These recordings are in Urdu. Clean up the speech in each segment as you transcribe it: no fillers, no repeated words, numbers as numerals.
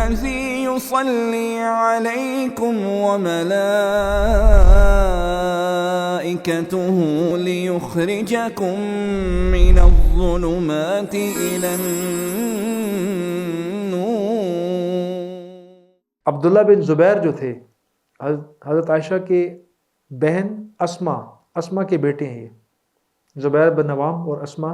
الذي يصلي عليكم وملائكته ليخرجكم من الظلمات إلى النور. عبداللہ بن زبیر جو تھے حضرت عائشہ کے بہن اسما کے بیٹے ہیں. یہ زبیر بن عوام اور اسما،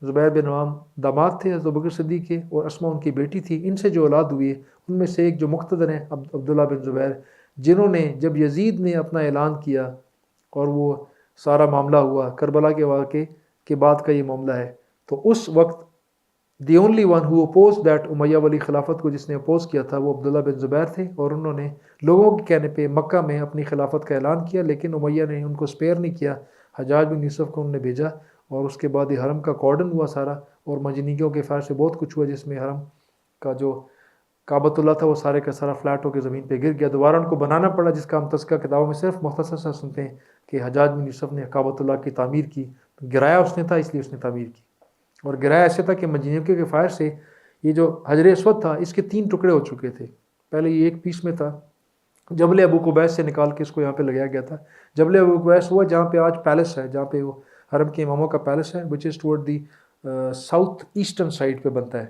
زبیر بن عوام داماد تھے حضرت ابوبکر صدیق کے، اور اسما ان کی بیٹی تھی. ان سے جو اولاد ہوئی ہے ان میں سے ایک جو مقتدر ہیں عبداللہ بن زبیر، جنہوں نے جب یزید نے اپنا اعلان کیا اور وہ سارا معاملہ ہوا کربلا کے واقعے کے بعد کا یہ معاملہ ہے، تو اس وقت the only one who oppose that Umayya والی خلافت کو جس نے اپوز کیا تھا وہ عبداللہ بن زبیر تھے. اور انہوں نے لوگوں کے کہنے پہ مکہ میں اپنی خلافت کا اعلان کیا، لیکن امیہ نے ان کو سپیئر نہیں کیا. حجاج بن یوسف کو انہوں نے بھیجا اور اس کے بعد یہ حرم کا کارڈن ہوا سارا، اور مجنیکیوں کے فائر سے بہت کچھ ہوا، جس میں حرم کا جو کعبۃ اللہ تھا وہ سارے کا سارا فلیٹ ہو کے زمین پہ گر گیا. دوبارہ ان کو بنانا پڑا، جس کا ہم تذکرہ کتابوں میں صرف مختصر سا سنتے ہیں کہ حجاج بن یوسف نے کعبۃ اللہ کی تعمیر کی. گرایا اس نے تھا، اس لیے اس نے تعمیر کی، اور گرایا ایسے تھا کہ مجنیکیوں کے فائر سے یہ جو حجر اسود تھا اس کے 3 ٹکڑے ہو چکے تھے. پہلے یہ ایک پیس میں تھا، جبل ابو قبیس سے نکال کے اس کو یہاں پہ لگایا گیا تھا. جبل ابو قبیس ہوا جہاں پہ آج پیلس ہے، جہاں پہ وہ حرم کے اماموں کا پیلس ہے، وچ از ٹورڈ دی ساؤتھ ایسٹرن سائڈ پہ بنتا ہے.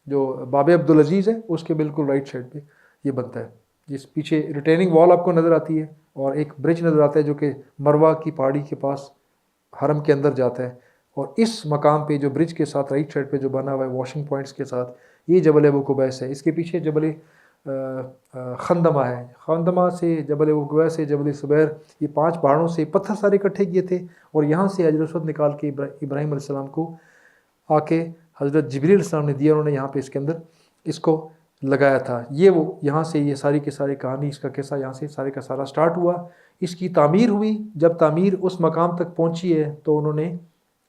جو باب عبدالعزیز ہے اس کے بالکل رائٹ سائڈ پہ یہ بنتا ہے، جس پیچھے ریٹیننگ وال آپ کو نظر آتی ہے اور ایک برج نظر آتا ہے جو کہ مروہ کی پہاڑی کے پاس حرم کے اندر جاتا ہے. اور اس مقام پہ جو برج کے ساتھ رائٹ سائڈ پہ جو بنا ہوا ہے واشنگ پوائنٹس کے ساتھ، یہ جبل ابو قبیس ہے. اس کے پیچھے جبل خندمہ ہے، خندمہ سے جبل ابو قبیس سے جبل صبیر، یہ 5 پہاڑوں سے پتھر سارے اکٹھے کیے تھے، اور یہاں سے حجر اسود نکال کے ابراہیم علیہ السلام کو آ کے حضرت جبریل علیہ السلام نے دیا. انہوں نے یہاں پہ اس کے اندر اس کو لگایا تھا. یہ وہ یہاں سے یہ ساری کی ساری کہانی، اس کا قصہ یہاں سے سارے کا سارا سٹارٹ ہوا. اس کی تعمیر ہوئی، جب تعمیر اس مقام تک پہنچی ہے تو انہوں نے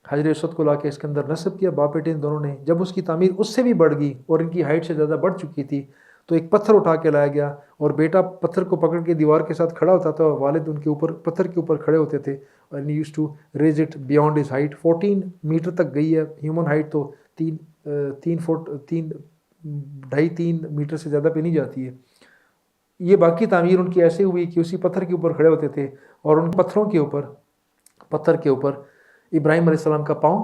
حجر اسود کو لا کے اس کے اندر نصب کیا، باپ بیٹے دونوں نے. جب اس کی تعمیر اس سے بھی بڑھ گئی اور ان کی ہائٹ سے زیادہ بڑھ چکی تھی تو ایک پتھر اٹھا کے لایا گیا، اور بیٹا پتھر کو پکڑ کے دیوار کے ساتھ کھڑا ہوتا تھا، اور والد ان کے اوپر پتھر کے اوپر کھڑے ہوتے تھے. And he used to raise it beyond his height. 14 meter تک گئی ہے. ہیومن ہائٹ تو 3 فٹ 2.5-3 میٹر سے زیادہ پہ نہیں جاتی ہے. یہ باقی تعمیر ان کی ایسے ہوئی کہ اسی پتھر کے اوپر کھڑے ہوتے تھے، اور ان پتھر کے اوپر ابراہیم علیہ السلام کا پاؤں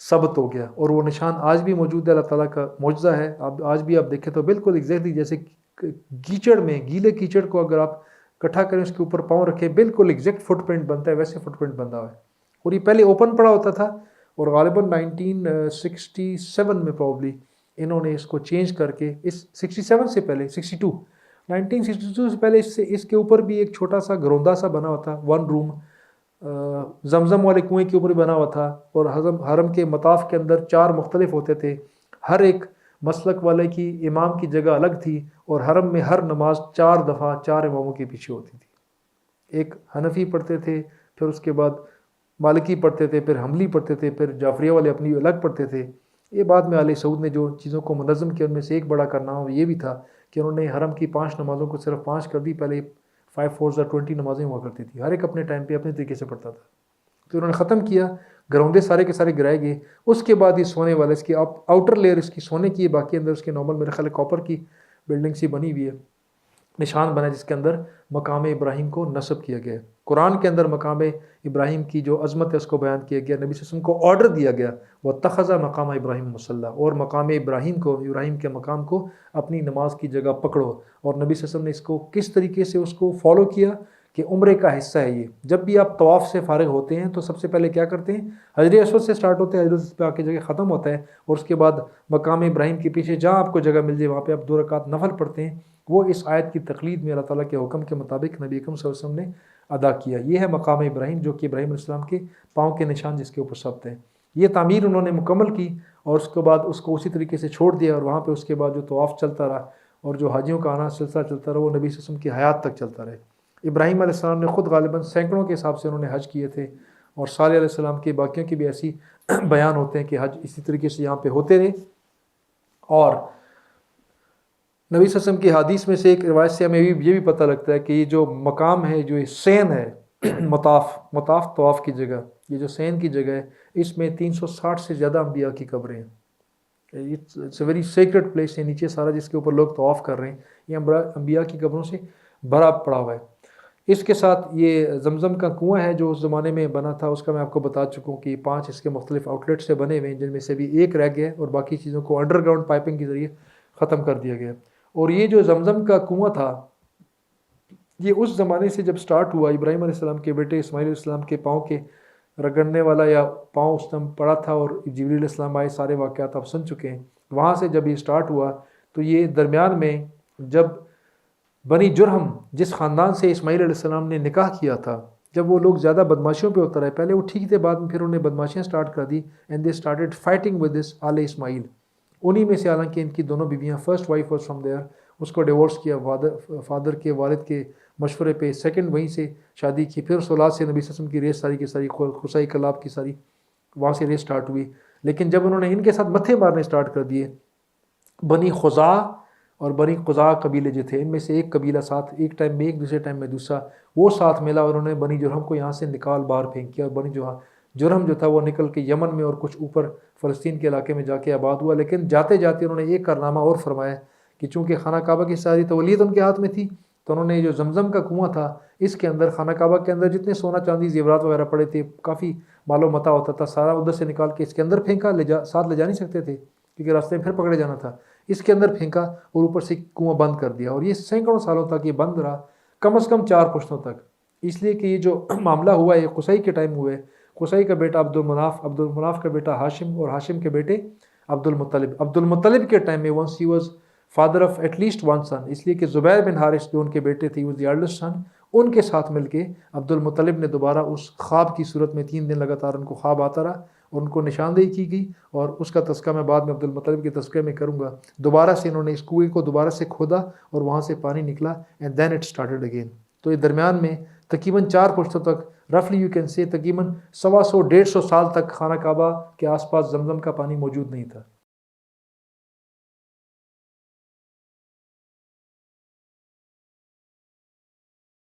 ثبت ہو گیا. اور وہ نشان آج بھی موجود ہے، اللہ تعالیٰ کا معجزہ ہے. آج بھی آپ دیکھیں تو بالکل ایگزیکٹلی جیسے کیچڑ میں گیلے کیچڑ کو اگر آپ اکٹھا کریں اس کے اوپر پاؤں رکھیں بالکل ایگزیکٹ فٹ پرنٹ بنتا ہے، ویسے فٹ پرنٹ بنتا ہوا ہے. اور یہ پہلے اوپن پڑا ہوتا تھا، اور غالباً 1967 میں پرابلی انہوں نے اس کو چینج کر کے 67 سے پہلے 1962 سے پہلے اس کے اوپر بھی ایک چھوٹا سا گروندا سا بنا ہوا تھا، 1 روم زمزم والے کنویں کے اوپر بنا ہوا تھا. اور حرم کے مطاف کے اندر 4 مختلف ہوتے تھے، ہر ایک مسلک والے کی امام کی جگہ الگ تھی، اور حرم میں ہر نماز 4 دفعہ 4 اماموں کے پیچھے ہوتی تھی. ایک حنفی پڑھتے تھے، پھر اس کے بعد مالکی پڑھتے تھے، پھر حنبلی پڑھتے تھے، پھر جعفریہ والے اپنی الگ پڑھتے تھے. یہ بعد میں آل سعود نے جو چیزوں کو منظم کیا ان میں سے ایک بڑا کارنامہ یہ بھی تھا کہ انہوں نے حرم کی 5 نمازوں کو صرف 5 کر دی. پہلے 5 4 20 نمازیں ہوا کرتی تھی، ہر ایک اپنے ٹائم پہ اپنے طریقے سے پڑھتا تھا. تو انہوں نے ختم کیا، گراؤنڈے سارے کے سارے گرائے گئے. اس کے بعد یہ سونے والا، اس کی آؤٹر لیئر اس کی سونے کی ہے، باقی اندر اس کے نارمل میرے خیال کاپر کی بلڈنگ سی بنی ہوئی ہے، نشان بنا جس کے اندر مقام ابراہیم کو نصب کیا گیا. قرآن کے اندر مقام ابراہیم کی جو عظمت ہے اس کو بیان کیا گیا. نبی صلی اللہ علیہ وسلم کو آرڈر دیا گیا وَاتَّخَذَ مقام ابراہیم مصلی، اور مقام ابراہیم کے مقام کو اپنی نماز کی جگہ پکڑو. اور نبی صلی اللہ علیہ وسلم نے اس کو کس طریقے سے اس کو فالو کیا کہ عمرے کا حصہ ہے یہ. جب بھی آپ طواف سے فارغ ہوتے ہیں تو سب سے پہلے کیا کرتے ہیں، حجر اسود سے سٹارٹ ہوتے ہیں، حجر اسود پہ آ کے جگہ ختم ہوتا ہے، اور اس کے بعد مقام ابراہیم کے پیچھے جہاں آپ کو جگہ مل جائے وہاں پہ آپ 2 رکعت نفل پڑھتے ہیں. وہ اس آیت کی تقلید میں اللہ تعالیٰ کے حکم کے مطابق نبی اکرم صلی اللہ علیہ وسلم نے ادا کیا. یہ ہے مقام ابراہیم جو کہ ابراہیم علیہ السلام کے پاؤں کے نشان جس کے اوپر ثبت ہیں. یہ تعمیر انہوں نے مکمل کی، اور اس کے بعد اس کو اسی طریقے سے چھوڑ دیا، اور وہاں پہ اس کے بعد جو طواف چلتا رہا اور جو حاجیوں کا آنا سلسلہ چلتا رہا وہ نبی صلی اللہ علیہ وسلم کی حیات تک چلتا رہے. ابراہیم علیہ السلام نے خود غالباً سینکڑوں کے حساب سے انہوں نے حج کیے تھے، اور صالح علیہ السلام کے باقیوں کی بھی ایسی بیان ہوتے ہیں کہ حج اسی طریقے سے یہاں پہ ہوتے رہے. اور نبی صلی اللہ علیہ وسلم کی حدیث میں سے ایک روایت سے ہمیں یہ بھی پتہ لگتا ہے کہ یہ جو مقام ہے، جو یہ سین ہے مطاف طواف کی جگہ، یہ جو سین کی جگہ ہے، اس میں 360 سے زیادہ انبیاء کی قبریں ہیں. It's a very sacred place ہے، نیچے سارا جس کے اوپر لوگ طواف کر رہے ہیں، یہ انبیاء کی قبروں سے بھرا پڑا ہوا ہے۔ اس کے ساتھ یہ زمزم کا کنواں ہے جو اس زمانے میں بنا تھا، اس کا میں آپ کو بتا چکا ہوں کہ 5 اس کے مختلف آؤٹ لیٹ سے بنے ہوئے ہیں، جن میں سے بھی ایک رہ گیا ہے اور باقی چیزوں کو انڈر گراؤنڈ پائپنگ کے ذریعے ختم کر دیا گیا۔ اور یہ جو زمزم کا کنواں تھا یہ اس زمانے سے جب سٹارٹ ہوا، ابراہیم علیہ السلام کے بیٹے اسماعیل علیہ السلام کے پاؤں کے رگڑنے والا یا پاؤں اس ٹائم پڑا تھا اور جبریل علیہ السلام آئے، سارے واقعات آپ سن چکے ہیں۔ وہاں سے جب یہ سٹارٹ ہوا تو یہ درمیان میں جب بنی جرہم جس خاندان سے اسماعیل علیہ السلام نے نکاح کیا تھا، جب وہ لوگ زیادہ بدماشیوں پہ اتر آئے، پہلے وہ ٹھیک تھے، بعد میں پھر انہوں نے بدماشیاں سٹارٹ کر دی، and they started fighting with this all Ismail. انہی میں سے حالانکہ ان کی دونوں بیویاں، first wife was from there, اس کو ڈیورس کیا فادر کے والد کے مشورے پہ، سیکنڈ وہیں سے شادی کی، پھر اس اولاد سے نبی صلی اللہ علیہ وسلم کی ریس ساری کی ساری قصی کلاب کی ساری وہاں سے ریس سٹارٹ ہوئی۔ لیکن جب انہوں نے ان کے ساتھ متھے مارنے سٹارٹ کر دیے، بنی خزاع اور بنی قزاع قبیلے جو تھے، ان میں سے ایک قبیلہ ساتھ ایک ٹائم میں ایک، دوسرے ٹائم میں دوسرا، وہ ساتھ ملا اور انہوں نے بنی جرہم کو یہاں سے نکال باہر پھینک کیا، اور بنی جرہم جو تھا وہ نکل کے یمن میں اور کچھ اوپر فلسطین کے علاقے میں جا کے آباد ہوا۔ لیکن جاتے جاتے انہوں نے ایک کارنامہ اور فرمایا کہ چونکہ خانہ کعبہ کی ساری تولیت ان کے ہاتھ میں تھی، تو انہوں نے جو زمزم کا کنواں تھا اس کے اندر، خانہ کعبہ کے اندر جتنے سونا چاندی زیورات وغیرہ پڑے تھے، کافی مال و متاع ہوتا تھا، سارا ادھر سے نکال کے اس کے اندر پھینکا، ساتھ لے جا نہیں سکتے تھے کیونکہ راستے میں پھر پکڑے جانا تھا، اس کے اندر پھینکا اور اوپر سے کنواں بند کر دیا۔ اور یہ سینکڑوں سالوں تک یہ بند رہا، کم از کم 4 پشتوں تک، اس لیے کہ یہ جو معاملہ ہوا ہے یہ قصی کے ٹائم ہوا ہے۔ قصی کا بیٹا عبد المناف کا بیٹا ہاشم، اور ہاشم کے بیٹے عبد المطلب کے ٹائم میں once he was father of at least 1 son, اس لیے کہ زبیر بن حارث جو ان کے بیٹے تھے، واز دی ایلڈسٹ سن، ان کے ساتھ مل کے عبد المطلب نے دوبارہ اس خواب کی صورت میں 3 دن لگاتار ان کو خواب آتا رہا اور ان کو نشاندہی کی گئی، اور اس کا تذکرہ میں بعد میں عبد المطلب کے تذکرے میں کروں گا۔ دوبارہ سے انہوں نے اس کنویں کو دوبارہ سے کھودا اور وہاں سے پانی نکلا، and then it started again. تو یہ درمیان میں تقریباً 4 پشتوں تک، رفلی یو کین سے تقریباً 125 150 سال تک خانہ کعبہ کے آس پاس زمزم کا پانی موجود نہیں تھا۔